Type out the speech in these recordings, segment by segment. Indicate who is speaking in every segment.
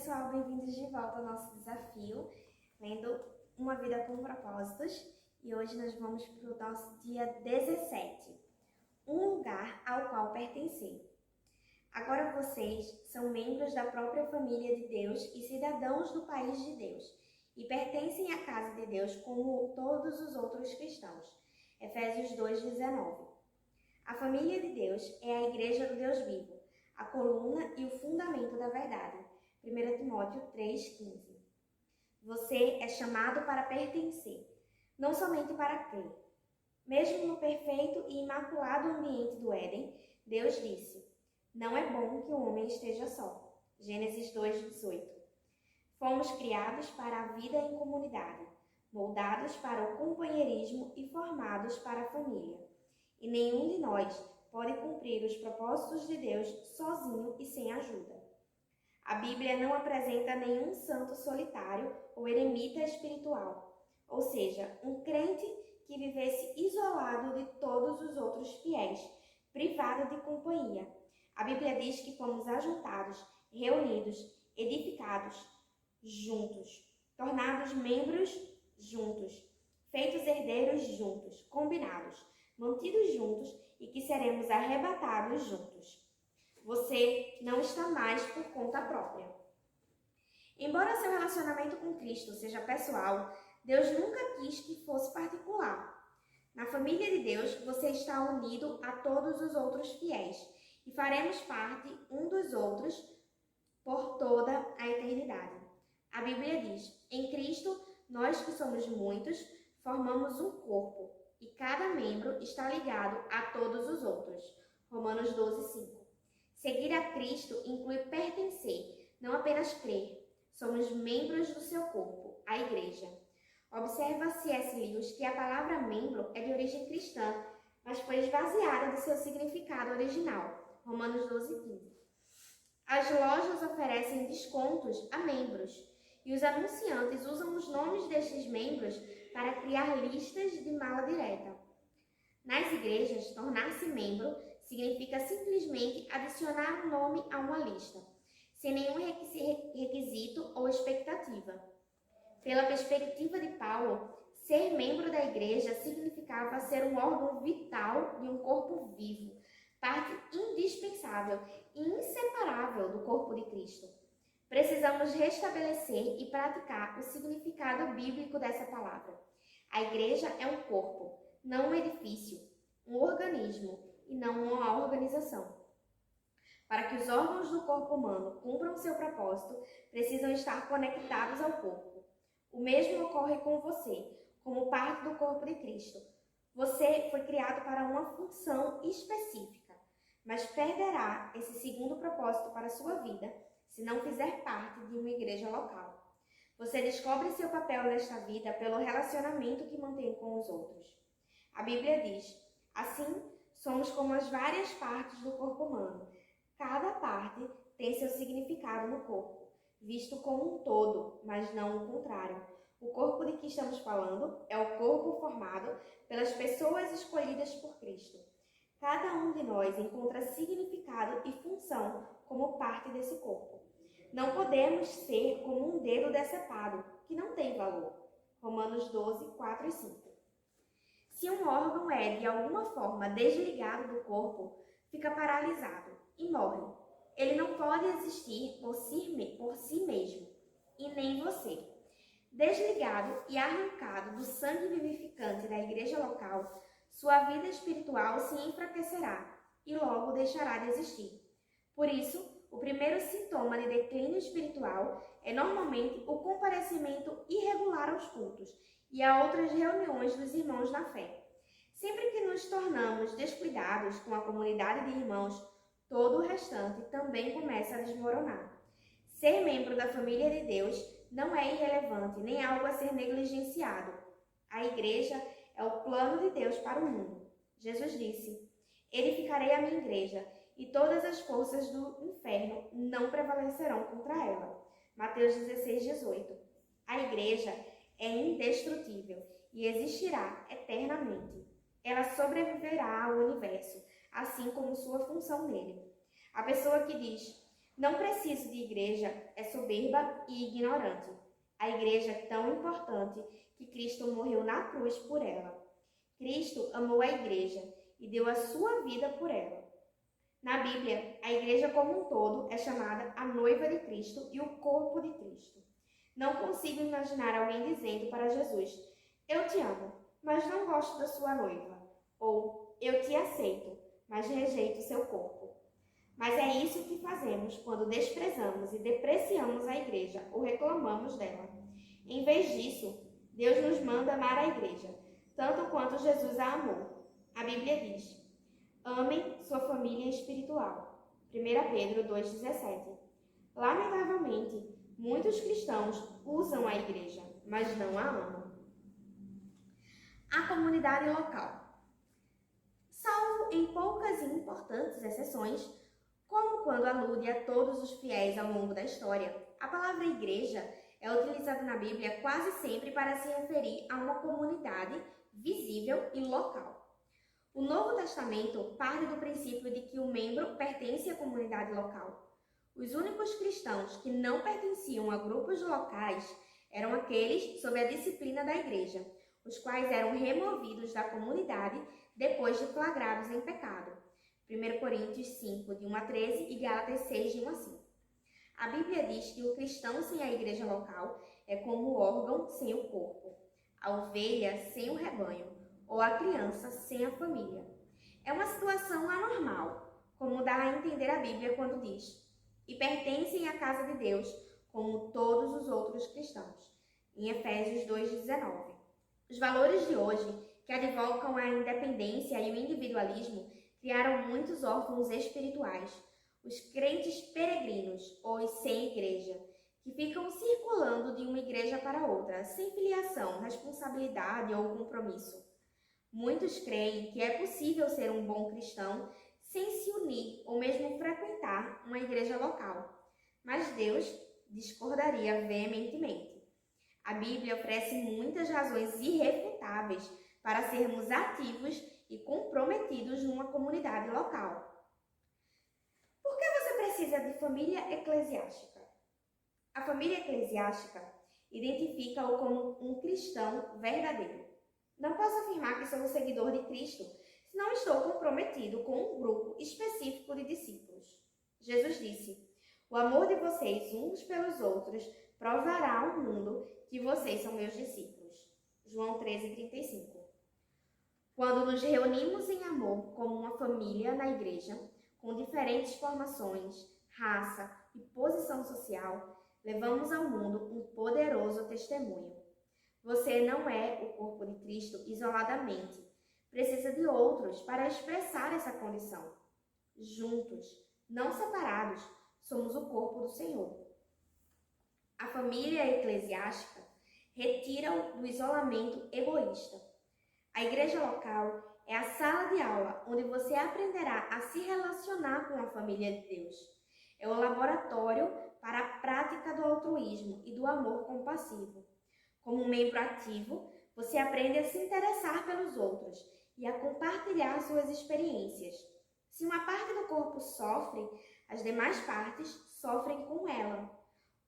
Speaker 1: pessoal, bem-vindos de volta ao nosso desafio, lendo Uma Vida com Propósitos. E hoje nós vamos para o nosso dia 17, um lugar ao qual pertencer. Agora vocês são membros da própria família de Deus e cidadãos do país de Deus, e pertencem à casa de Deus como todos os outros cristãos. Efésios 2:19. A família de Deus é a igreja do Deus vivo, a coluna e o fundamento da verdade. 1 Timóteo 3:15. Você é chamado para pertencer, não somente para crer. Mesmo no perfeito e imaculado ambiente do Éden, Deus disse: não é bom que o homem esteja só. Gênesis 2:18. Fomos criados para a vida em comunidade, moldados para o companheirismo e formados para a família. E nenhum de nós pode cumprir os propósitos de Deus sozinho e sem ajuda. A Bíblia não apresenta nenhum santo solitário ou eremita espiritual, ou seja, um crente que vivesse isolado de todos os outros fiéis, privado de companhia. A Bíblia diz que fomos ajuntados, reunidos, edificados, juntos, tornados membros juntos, feitos herdeiros juntos, combinados, mantidos juntos e que seremos arrebatados juntos. Você não está mais por conta própria. Embora seu relacionamento com Cristo seja pessoal, Deus nunca quis que fosse particular. Na família de Deus, você está unido a todos os outros fiéis e faremos parte um dos outros por toda a eternidade. A Bíblia diz: em Cristo, nós que somos muitos, formamos um corpo e cada membro está ligado a todos os outros. Romanos 12:5. Seguir a Cristo inclui pertencer, não apenas crer. Somos membros do seu corpo, a igreja. Observa C.S. Lewis que a palavra membro é de origem cristã, mas foi esvaziada do seu significado original. Romanos 12:15. As lojas oferecem descontos a membros e os anunciantes usam os nomes destes membros para criar listas de mala direta. Nas igrejas, tornar-se membro significa simplesmente adicionar um nome a uma lista, sem nenhum requisito ou expectativa. Pela perspectiva de Paulo, ser membro da igreja significava ser um órgão vital de um corpo vivo, parte indispensável e inseparável do corpo de Cristo. Precisamos restabelecer e praticar o significado bíblico dessa palavra. A igreja é um corpo, não um edifício, um organismo e não uma organização. Para que os órgãos do corpo humano cumpram seu propósito, precisam estar conectados ao corpo. O mesmo ocorre com você, como parte do corpo de Cristo. Você foi criado para uma função específica, mas perderá esse segundo propósito para a sua vida se não fizer parte de uma igreja local. Você descobre seu papel nesta vida pelo relacionamento que mantém com os outros. A Bíblia diz: assim, somos como as várias partes do corpo humano. Cada parte tem seu significado no corpo, visto como um todo, mas não o contrário. O corpo de que estamos falando é o corpo formado pelas pessoas escolhidas por Cristo. Cada um de nós encontra significado e função como parte desse corpo. Não podemos ser como um dedo decepado, que não tem valor. Romanos 12:4 e 5. Se um órgão é, de alguma forma, desligado do corpo, fica paralisado e morre. Ele não pode existir por si mesmo, e nem você. Desligado e arrancado do sangue vivificante da igreja local, sua vida espiritual se enfraquecerá e logo deixará de existir. Por isso, o primeiro sintoma de declínio espiritual é normalmente o comparecimento irregular aos cultos e a outras reuniões dos irmãos na fé. Sempre que nos tornamos descuidados com a comunidade de irmãos, todo o restante também começa a desmoronar. Ser membro da família de Deus não é irrelevante nem algo a ser negligenciado. A igreja é o plano de Deus para o mundo. Jesus disse: edificarei a minha igreja e todas as forças do inferno não prevalecerão contra ela. Mateus 16:18. A igreja é indestrutível e existirá eternamente. Ela sobreviverá ao universo, assim como sua função nele. A pessoa que diz: Não preciso de igreja é soberba e ignorante. A igreja é tão importante que Cristo morreu na cruz por ela. Cristo amou a igreja e deu a sua vida por ela. Na Bíblia, a igreja como um todo é chamada a noiva de Cristo e o corpo de Cristo. Não consigo imaginar alguém dizendo para Jesus: eu te amo, mas não gosto da sua noiva. Ou eu te aceito, mas rejeito seu corpo. Mas é isso que fazemos quando desprezamos e depreciamos a igreja ou reclamamos dela. Em vez disso, Deus nos manda amar a igreja, tanto quanto Jesus a amou. A Bíblia diz: amem sua família espiritual. 1 Pedro 2,17. Lamentavelmente, muitos cristãos usam a igreja, mas não a amam. A comunidade local. Salvo em poucas e importantes exceções, como quando alude a todos os fiéis ao longo da história, a palavra igreja é utilizada na Bíblia quase sempre para se referir a uma comunidade visível e local. O Novo Testamento parte do princípio de que o membro pertence à comunidade local. Os únicos cristãos que não pertenciam a grupos locais eram aqueles sob a disciplina da igreja, os quais eram removidos da comunidade depois de flagrados em pecado. 1 Coríntios 5, de 1 a 13 e Gálatas 6, de 1 a 5. A Bíblia diz que o cristão sem a igreja local é como o órgão sem o corpo, a ovelha sem o rebanho, ou a criança sem a família. É uma situação anormal, como dá a entender a Bíblia quando diz: e pertencem à casa de Deus, como todos os outros cristãos, em Efésios 2,19. Os valores de hoje, que advogam a independência e o individualismo, criaram muitos órfãos espirituais, os crentes peregrinos, ou os sem igreja, que ficam circulando de uma igreja para outra, sem filiação, responsabilidade ou compromisso. Muitos creem que é possível ser um bom cristão sem se unir ou mesmo frequentar uma igreja local, mas Deus discordaria veementemente. A Bíblia oferece muitas razões irrefutáveis para sermos ativos e comprometidos numa comunidade local. Por que você precisa de família eclesiástica? A família eclesiástica identifica-o como um cristão verdadeiro. Não posso afirmar que sou um seguidor de Cristo se não estou comprometido com um grupo específico de discípulos. Jesus disse: o amor de vocês uns pelos outros provará ao mundo que vocês são meus discípulos. João 13,35. Quando nos reunimos em amor como uma família na igreja, com diferentes formações, raça e posição social, levamos ao mundo um poderoso testemunho. Você não é o corpo de Cristo isoladamente. Precisa de outros para expressar essa condição. Juntos, não separados, somos o corpo do Senhor. A família eclesiástica retira-o do isolamento egoísta. A igreja local é a sala de aula onde você aprenderá a se relacionar com a família de Deus. É o laboratório para a prática do altruísmo e do amor compassivo. Como um membro ativo, você aprende a se interessar pelos outros e a compartilhar suas experiências. Se uma parte do corpo sofre, as demais partes sofrem com ela.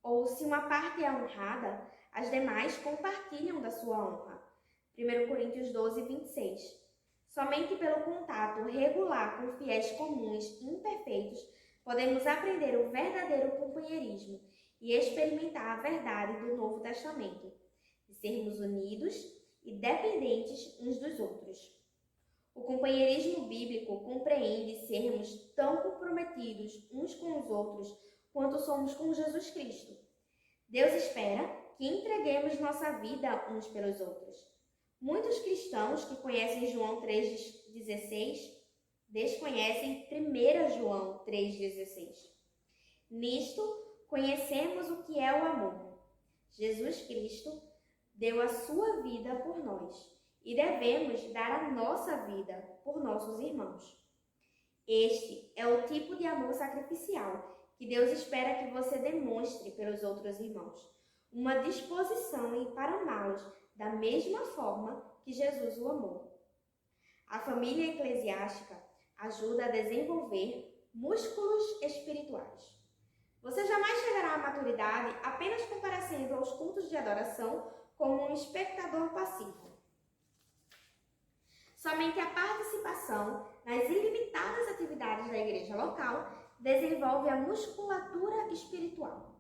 Speaker 1: Ou se uma parte é honrada, as demais compartilham da sua honra. 1 Coríntios 12, 26. Somente pelo contato regular com fiéis comuns e imperfeitos podemos aprender o verdadeiro companheirismo e experimentar a verdade do Novo Testamento, de sermos unidos e dependentes uns dos outros. O companheirismo bíblico compreende sermos tão comprometidos uns com os outros quanto somos com Jesus Cristo. Deus espera que entreguemos nossa vida uns pelos outros. Muitos cristãos que conhecem João 3,16 desconhecem 1 João 3,16. Nisto, conhecemos o que é o amor. Jesus Cristo deu a sua vida por nós e devemos dar a nossa vida por nossos irmãos. Este é o tipo de amor sacrificial que Deus espera que você demonstre pelos outros irmãos, uma disposição em para amá-los da mesma forma que Jesus o amou. A família eclesiástica ajuda a desenvolver músculos espirituais. Você jamais chegará à maturidade apenas comparecendo aos cultos de adoração como um espectador passivo. Somente a participação nas ilimitadas atividades da igreja local desenvolve a musculatura espiritual.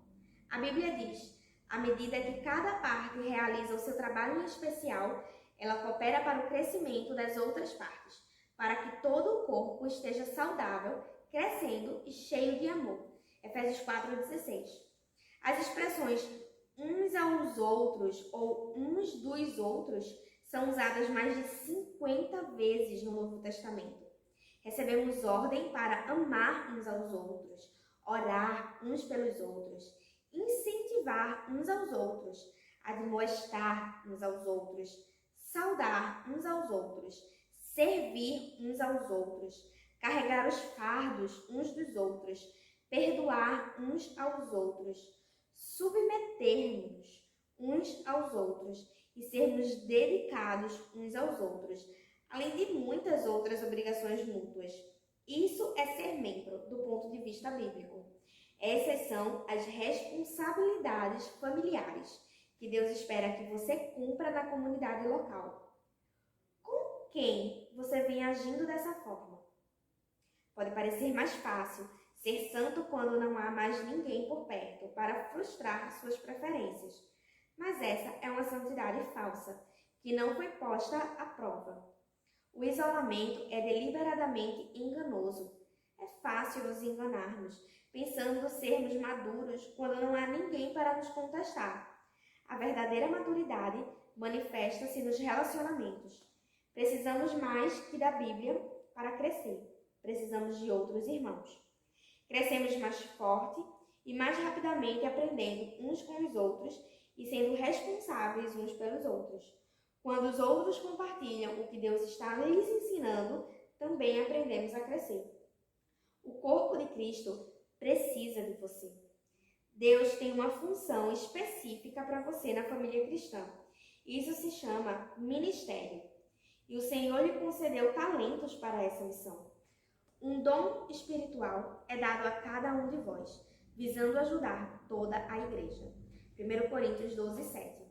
Speaker 1: A Bíblia diz: à medida que cada parte realiza o seu trabalho em especial, ela coopera para o crescimento das outras partes, para que todo o corpo esteja saudável, crescendo e cheio de amor. Efésios 4,16. As expressões uns aos outros ou uns dos outros são usadas mais de 50 vezes no Novo Testamento. Recebemos ordem para amar uns aos outros, orar uns pelos outros, incentivar uns aos outros, admoestar uns aos outros, saudar uns aos outros, servir uns aos outros, carregar os fardos uns dos outros, perdoar uns aos outros, submeter-nos uns aos outros e sermos dedicados uns aos outros, além de muitas outras obrigações mútuas. Isso é ser membro do ponto de vista bíblico. Essas são as responsabilidades familiares que Deus espera que você cumpra na comunidade local. Com quem você vem agindo dessa forma? Pode parecer mais fácil ser santo quando não há mais ninguém por perto para frustrar suas preferências. Mas essa é uma santidade falsa, que não foi posta à prova. O isolamento é deliberadamente enganoso. É fácil nos enganarmos, pensando sermos maduros quando não há ninguém para nos contestar. A verdadeira maturidade manifesta-se nos relacionamentos. Precisamos mais que da Bíblia para crescer. Precisamos de outros irmãos. Crescemos mais forte e mais rapidamente aprendendo uns com os outros e sendo responsáveis uns pelos outros. Quando os outros compartilham o que Deus está lhes ensinando, também aprendemos a crescer. O corpo de Cristo precisa de você. Deus tem uma função específica para você na família cristã. Isso se chama ministério. E o Senhor lhe concedeu talentos para essa missão. Um dom espiritual é dado a cada um de vós, visando ajudar toda a igreja. 1 Coríntios 12, 7.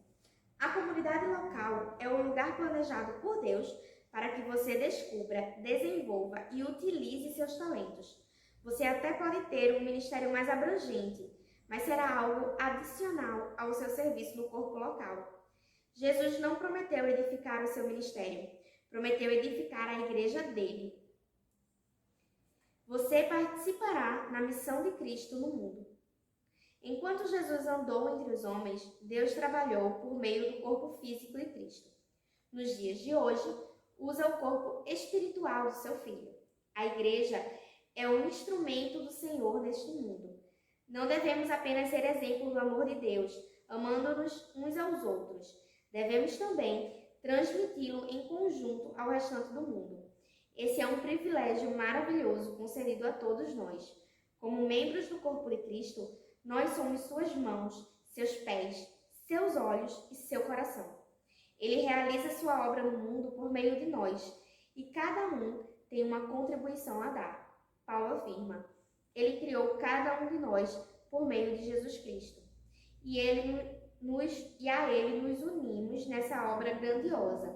Speaker 1: A comunidade local é o lugar planejado por Deus para que você descubra, desenvolva e utilize seus talentos. Você até pode ter um ministério mais abrangente, mas será algo adicional ao seu serviço no corpo local. Jesus não prometeu edificar o seu ministério, prometeu edificar a igreja dele. Você participará na missão de Cristo no mundo. Enquanto Jesus andou entre os homens, Deus trabalhou por meio do corpo físico de Cristo. Nos dias de hoje, usa o corpo espiritual do seu Filho. A igreja é um instrumento do Senhor neste mundo. Não devemos apenas ser exemplo do amor de Deus, amando-nos uns aos outros. Devemos também transmiti-lo em conjunto ao restante do mundo. Esse é um privilégio maravilhoso concedido a todos nós. Como membros do corpo de Cristo, nós somos suas mãos, seus pés, seus olhos e seu coração. Ele realiza sua obra no mundo por meio de nós, e cada um tem uma contribuição a dar. Paulo afirma: Ele criou cada um de nós por meio de Jesus Cristo, e a Ele nos unimos nessa obra grandiosa,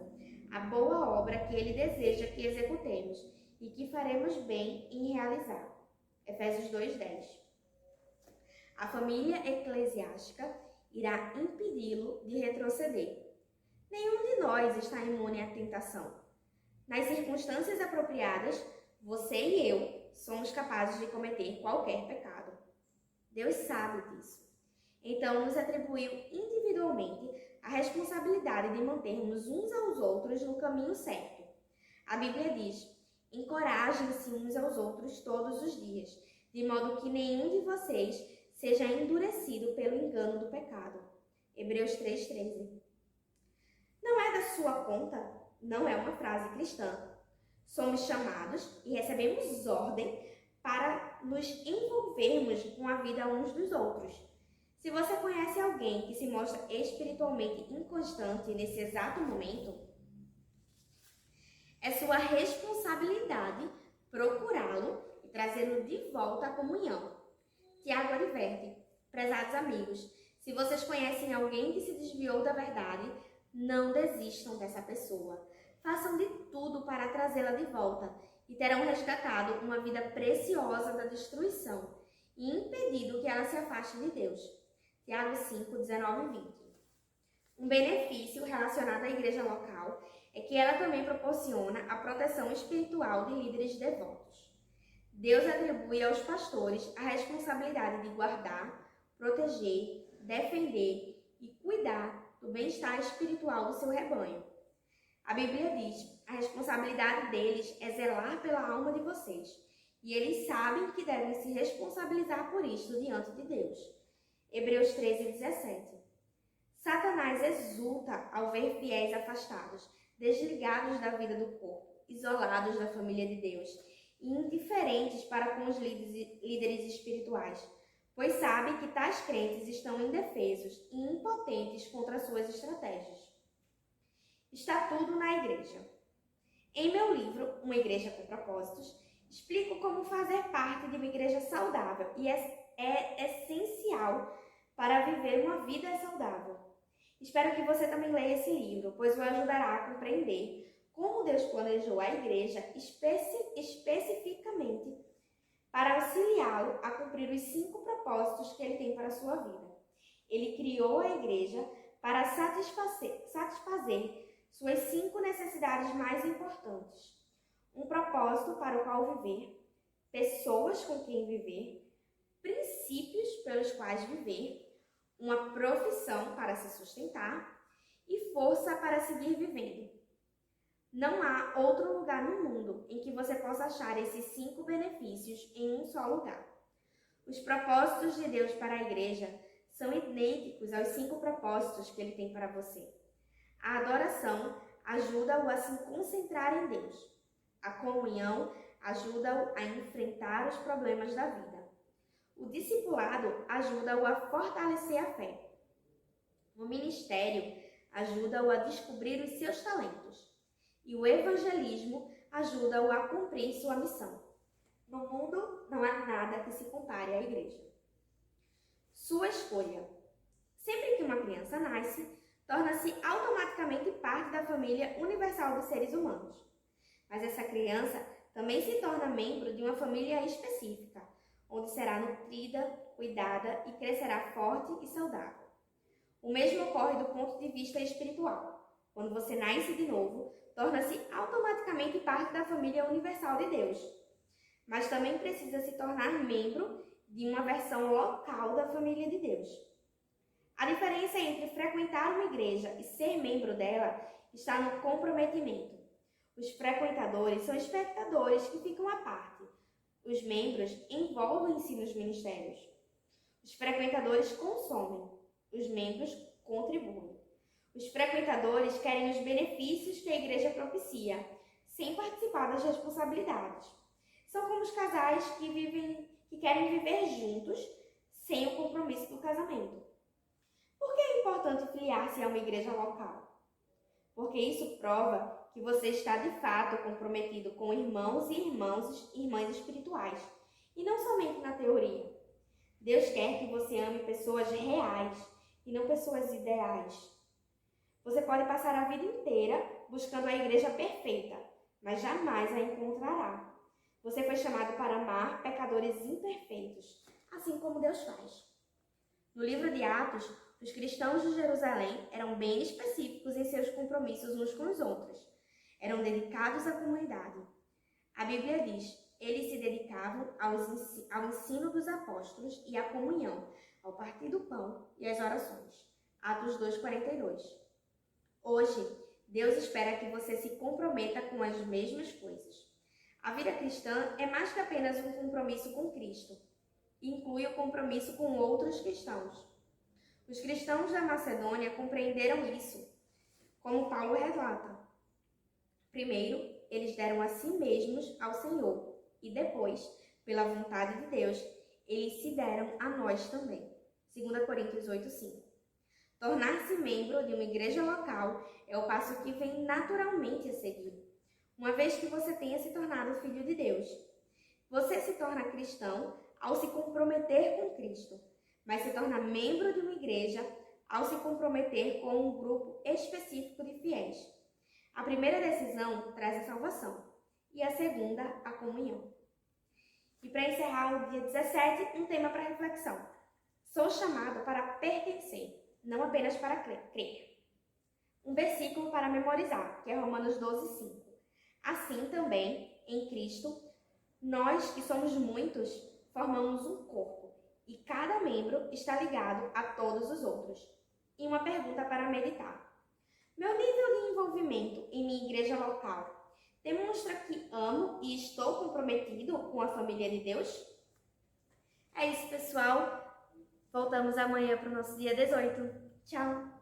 Speaker 1: a boa obra que Ele deseja que executemos e que faremos bem em realizar. Efésios 2:10. A família eclesiástica irá impedi-lo de retroceder. Nenhum de nós está imune à tentação. Nas circunstâncias apropriadas, você e eu somos capazes de cometer qualquer pecado. Deus sabe disso. Então, nos atribuiu individualmente a responsabilidade de mantermos uns aos outros no caminho certo. A Bíblia diz: encorajem-se uns aos outros todos os dias, de modo que nenhum de vocês seja endurecido pelo engano do pecado. Hebreus 3:13. Não é da sua conta? Não é uma frase cristã. Somos chamados e recebemos ordem para nos envolvermos com a vida uns dos outros. Se você conhece alguém que se mostra espiritualmente inconstante nesse exato momento, é sua responsabilidade procurá-lo e trazê-lo de volta à comunhão. Tiago adverte: prezados amigos, se vocês conhecem alguém que se desviou da verdade, não desistam dessa pessoa. Façam de tudo para trazê-la de volta e terão resgatado uma vida preciosa da destruição e impedido que ela se afaste de Deus. Tiago 5, 19 e 20. Um benefício relacionado à igreja local é que ela também proporciona a proteção espiritual de líderes devotos. Deus atribui aos pastores a responsabilidade de guardar, proteger, defender e cuidar do bem-estar espiritual do seu rebanho. A Bíblia diz: a responsabilidade deles é zelar pela alma de vocês, e eles sabem que devem se responsabilizar por isto diante de Deus. Hebreus 13, 17. Satanás exulta ao ver fiéis afastados, desligados da vida do corpo, isolados da família de Deus e indiferentes para com os líderes espirituais, pois sabe que tais crentes estão indefesos e impotentes contra suas estratégias. Está tudo na igreja. Em meu livro, Uma Igreja com Propósitos, explico como fazer parte de uma igreja saudável e é essencial para viver uma vida saudável. Espero que você também leia esse livro, pois o ajudará a compreender como Deus planejou a igreja especificamente para auxiliá-lo a cumprir os 5 propósitos que ele tem para a sua vida. Ele criou a igreja para satisfazer suas 5 necessidades mais importantes: um propósito para o qual viver, pessoas com quem viver, princípios pelos quais viver, uma profissão para se sustentar e força para seguir vivendo. Não há outro lugar no mundo em que você possa achar esses 5 benefícios em um só lugar. Os propósitos de Deus para a igreja são idênticos aos 5 propósitos que Ele tem para você. A adoração ajuda-o a se concentrar em Deus. A comunhão ajuda-o a enfrentar os problemas da vida. O discipulado ajuda-o a fortalecer a fé. O ministério ajuda-o a descobrir os seus talentos. E o evangelismo ajuda-o a cumprir sua missão. No mundo não há nada que se compare à igreja. Sua escolha. Sempre que uma criança nasce, torna-se automaticamente parte da família universal dos seres humanos. Mas essa criança também se torna membro de uma família específica, onde será nutrida, cuidada e crescerá forte e saudável. O mesmo ocorre do ponto de vista espiritual. Quando você nasce de novo, torna-se automaticamente parte da família universal de Deus, mas também precisa se tornar membro de uma versão local da família de Deus. A diferença entre frequentar uma igreja e ser membro dela está no comprometimento. Os frequentadores são espectadores que ficam à parte. Os membros envolvem-se nos ministérios. Os frequentadores consomem. Os membros contribuem. Os frequentadores querem os benefícios que a igreja propicia, sem participar das responsabilidades. São como os casais que querem viver juntos, sem o compromisso do casamento. Por que é importante filiar-se a uma igreja local? Porque isso prova que você está de fato comprometido com irmãos e irmãs espirituais, e não somente na teoria. Deus quer que você ame pessoas reais e não pessoas ideais. Você pode passar a vida inteira buscando a igreja perfeita, mas jamais a encontrará. Você foi chamado para amar pecadores imperfeitos, assim como Deus faz. No livro de Atos, os cristãos de Jerusalém eram bem específicos em seus compromissos uns com os outros. Eram dedicados à comunidade. A Bíblia diz: eles se dedicavam ao ensino dos apóstolos e à comunhão, ao partir do pão e às orações. Atos 2:42. Hoje, Deus espera que você se comprometa com as mesmas coisas. A vida cristã é mais que apenas um compromisso com Cristo. Inclui o compromisso com outros cristãos. Os cristãos da Macedônia compreenderam isso, como Paulo relata. Primeiro, eles deram a si mesmos ao Senhor e depois, pela vontade de Deus, eles se deram a nós também. 2 Coríntios 8:5. Tornar-se membro de uma igreja local é o passo que vem naturalmente a seguir, uma vez que você tenha se tornado filho de Deus. Você se torna cristão ao se comprometer com Cristo, mas se torna membro de uma igreja ao se comprometer com um grupo específico de fiéis. A primeira decisão traz a salvação e a segunda, a comunhão. E para encerrar o dia 17, um tema para reflexão. Sou chamado para pertencer, não apenas para crer. Um versículo para memorizar, que é Romanos 12, 5. Assim também, em Cristo, nós que somos muitos, formamos um corpo, e cada membro está ligado a todos os outros. E uma pergunta para meditar. Meu nível de envolvimento em minha igreja local demonstra que amo e estou comprometido com a família de Deus? É isso, pessoal. Voltamos amanhã para o nosso dia 18. Tchau!